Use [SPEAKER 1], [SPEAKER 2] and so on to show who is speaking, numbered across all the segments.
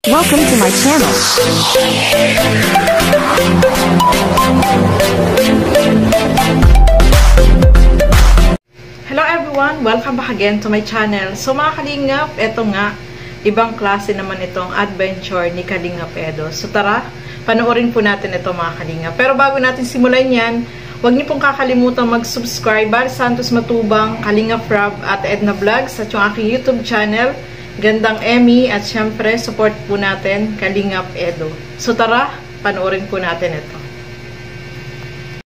[SPEAKER 1] Welcome to my channel.
[SPEAKER 2] Hello everyone! Welcome back again to my channel. So mga kalingap, eto nga, ibang klase naman itong adventure ni Kalingap Edo. So tara, panoorin po natin ito mga kalingap. Pero bago natin simulan yan, huwag niyo pong kakalimutan mag-subscribe. Bar Santos Matubang, Kalingap Rob at Edna Vlogs at yung aking YouTube channel, Gandang Emmy, at syempre support po natin Kalingap Edo. So tara, panoorin po natin ito.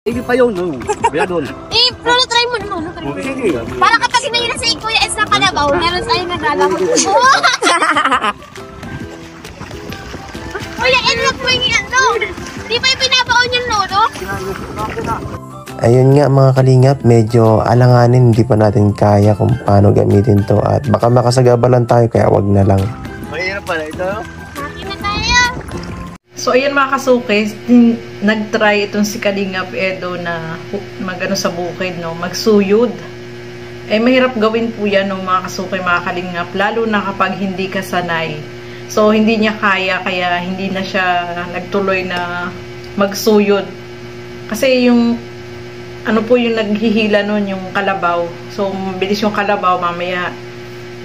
[SPEAKER 3] Hindi pa yun, no? Kaya doon.
[SPEAKER 4] Lolo, try mo naman.
[SPEAKER 3] Sige.
[SPEAKER 4] Para kapag sinayira sa Kuya S na kalabaw, meron sa'yo naglalamot. Kuya S, wag mo yung ano. Di ba yung pinabaon yung lolo?
[SPEAKER 5] Ayun nga mga kalingap, medyo alanganin, hindi pa natin kaya kung paano gamitin to at baka makasagabalan tayo kaya wag na lang.
[SPEAKER 3] Mahirap pala ito.
[SPEAKER 4] Akin na tayo.
[SPEAKER 2] So ayan mga kasukay, nag-try itong si Kalingap Edo na magano sa bukid, no, magsuyod. Eh mahirap gawin po yan ng mga kasukay, mga kalingap, lalo na kapag hindi ka sanay. So hindi niya kaya hindi na siya nagtuloy na magsuyod. Kasi yung ano po yung naghihila nun, yung kalabaw. So mabilis yung kalabaw, mamaya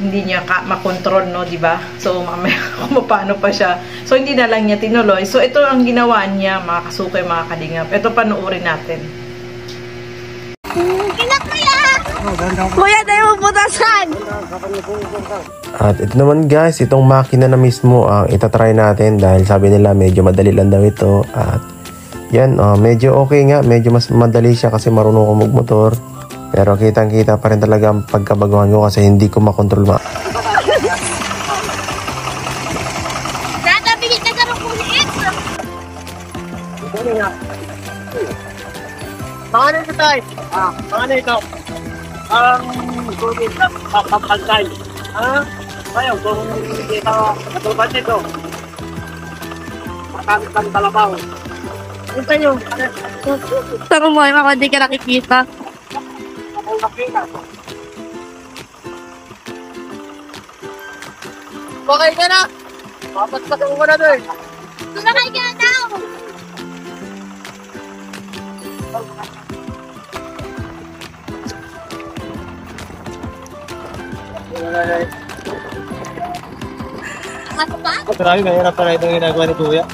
[SPEAKER 2] hindi niya makontrol, no, di ba? So mamaya kung paano pa siya. So hindi na lang niya tinuloy. So ito ang ginawa niya, mga kasukay, mga kalingap. Ito panoorin natin.
[SPEAKER 4] Kinak kuya! Kuya, tayo mabutasan!
[SPEAKER 5] At ito naman guys, itong makina na mismo ang itatry natin dahil sabi nila medyo madali lang daw ito. At yan, medyo okay nga, medyo mas madali siya kasi marunong ko magmotor. Pero kitang-kita pa rin talaga ang pagkabaguhan ko kasi hindi ko makontrol
[SPEAKER 4] Tatabilit na gano'ng kuliit!
[SPEAKER 3] Mga na ito tayo. Mga na ito. Ang sulit na papampantay. Ayaw, kung hindi ka matulad nito. Makamit ang talabaw. Ito yung
[SPEAKER 4] Tara mo, ako hindi ka nakikita.
[SPEAKER 3] akong nakita. Okay ka na? Mapagpasok mo na doon.
[SPEAKER 4] Sumakay ka na daw! Ano ba?
[SPEAKER 3] Marami, mahirap pala itong ginagawa ni Kuya.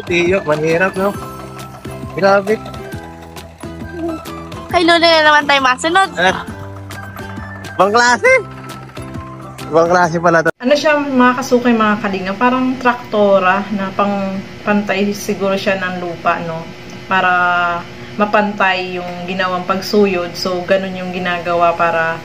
[SPEAKER 3] Tiyo, mahirap, no? Grabe.
[SPEAKER 4] Kay Lolo na naman tayo masunod.
[SPEAKER 3] Ibang klase. Ibang klase pala to.
[SPEAKER 2] Ano siya mga kasukay, mga kalingap, parang traktora na pantay siguro siya ng lupa, no? Para mapantay yung ginawang pagsuyod. So ganun yung ginagawa para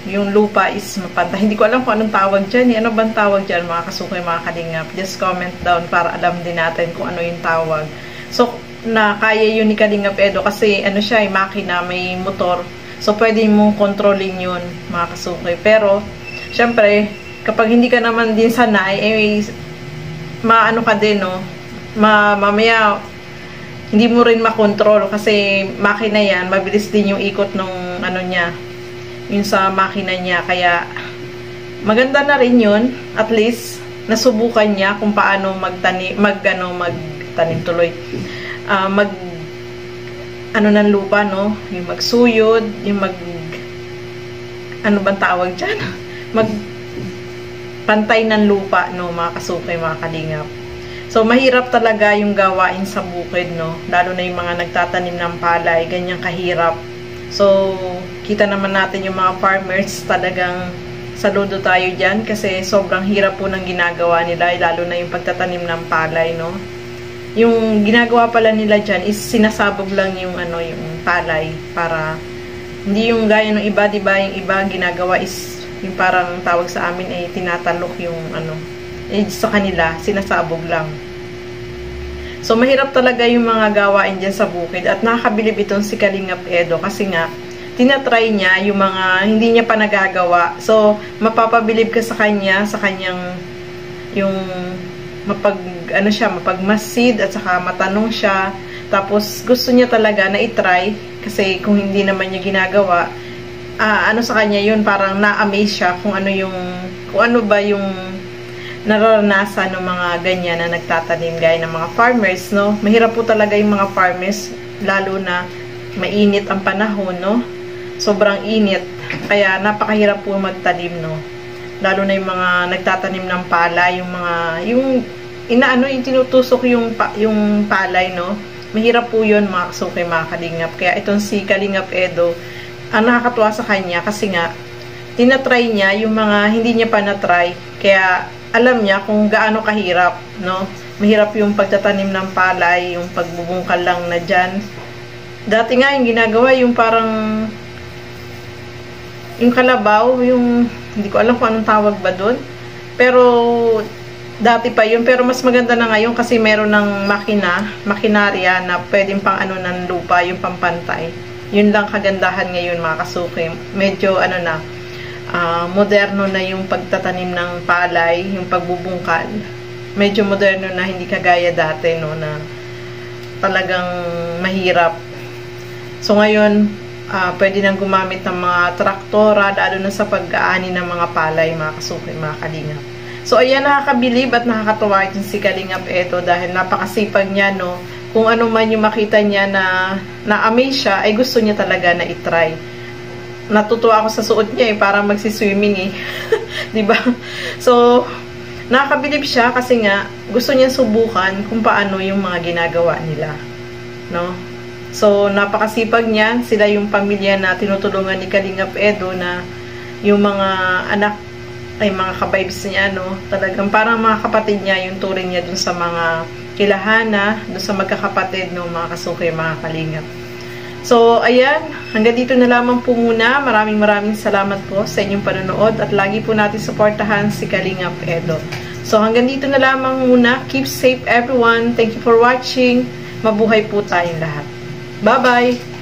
[SPEAKER 2] yung lupa is mapantay. Hindi ko alam kung anong tawag dyan. Ano bang tawag dyan, mga kasukay, mga kalingap? Just comment down para alam din natin kung ano yung tawag. So, na kaya yun ni Kalingap Edo kasi ano siya, makina, may motor. So, pwede mong controlling yun, mga kasukay. Pero, syempre, kapag hindi ka naman din sanay, maano ka din, no? Mamaya, hindi mo rin makontrol kasi makina yan, mabilis din yung ikot ng ano niya, yun sa makina niya. Kaya maganda na rin yun, at least nasubukan niya kung paano magtanim tuloy, ng lupa, no, yung magsuyod, yung ano bang tawag dyan, magpantay ng lupa, no, mga kasukay, mga kalingap. So mahirap talaga yung gawain sa bukid, no, lalo na yung mga nagtatanim ng palay, ganyang kahirap. So, kita naman natin yung mga farmers, talagang saludo tayo dyan kasi sobrang hirap po ng ginagawa nila, lalo na yung pagtatanim ng palay, no? Yung ginagawa pala nila dyan is sinasabog lang yung, yung palay para hindi yung gaya ng iba, diba? Yung iba ginagawa is yung parang tawag sa amin ay tinatalok yung sa kanila, sinasabog lang. So, mahirap talaga yung mga gawain dyan sa bukid. At nakakabilib itong si Kalingap Edo kasi nga, tinatry niya yung mga hindi niya pa nagagawa. So, mapapabilib ka sa kanyang yung mapagmasid at saka matanong siya. Tapos, gusto niya talaga na itry kasi kung hindi naman niya ginagawa, sa kanya yun, parang na-amaze siya kung kung ano ba yung nararanasan ng mga ganyan na nagtatanim gaya ng mga farmers, no? Mahirap po talaga yung mga farmers, lalo na mainit ang panahon, no? Sobrang init. Kaya napakahirap po magtanim, no? Lalo na yung mga nagtatanim ng palay, yung tinutusok yung palay, no? Mahirap po yun, mga kasukay, mga kalingap. Kaya itong si Kalingap Edo, ang nakakatuwa sa kanya kasi nga, tinatry niya yung mga hindi niya pa na-try. Kaya alam niya kung gaano kahirap, no? Mahirap yung pagtatanim ng palay, yung pagbubungkal lang na dyan. Dati nga yung ginagawa, yung parang yung kalabaw, yung hindi ko alam kung anong tawag ba doon. Pero dati pa yun, pero mas maganda na ngayon kasi meron ng makinarya na pwedeng pang ano ng lupa, yung pampantay. Yun lang kagandahan ngayon, mga kasuki. Medyo moderno na yung pagtatanim ng palay, yung pagbubungkal. Medyo moderno na, hindi kagaya dati, no, na talagang mahirap. So ngayon, pwede nang gumamit ng mga traktora, lalo na sa pag-aani ng mga palay, mga kasuki, mga kalingap. So ayan, nakakabilib at nakakatuwa itong si Kalingap Edo dahil napakasipag niya, no. Kung ano man yung makita niya na-amaze siya, ay gusto niya talaga na itry. Natutuwa ako sa suot niya parang magsiswimming diba? So, nakakabilib siya kasi nga gusto niya subukan kung paano yung mga ginagawa nila, no? So, napakasipag niya. Sila yung pamilya na tinutulungan ni Kalingap Edo na yung mga anak ay mga kabibes niya, no? Talagang parang mga kapatid niya yung turing niya dun sa mga kilahana, dun sa magkakapatid, no, mga kasuki, mga kalingap. So, ayan, hanggang dito na lamang po muna. Maraming salamat po sa inyong panonood at lagi po natin suportahan si Kalingap Edo. So, hanggang dito na lamang muna. Keep safe everyone. Thank you for watching. Mabuhay po tayong lahat. Bye-bye!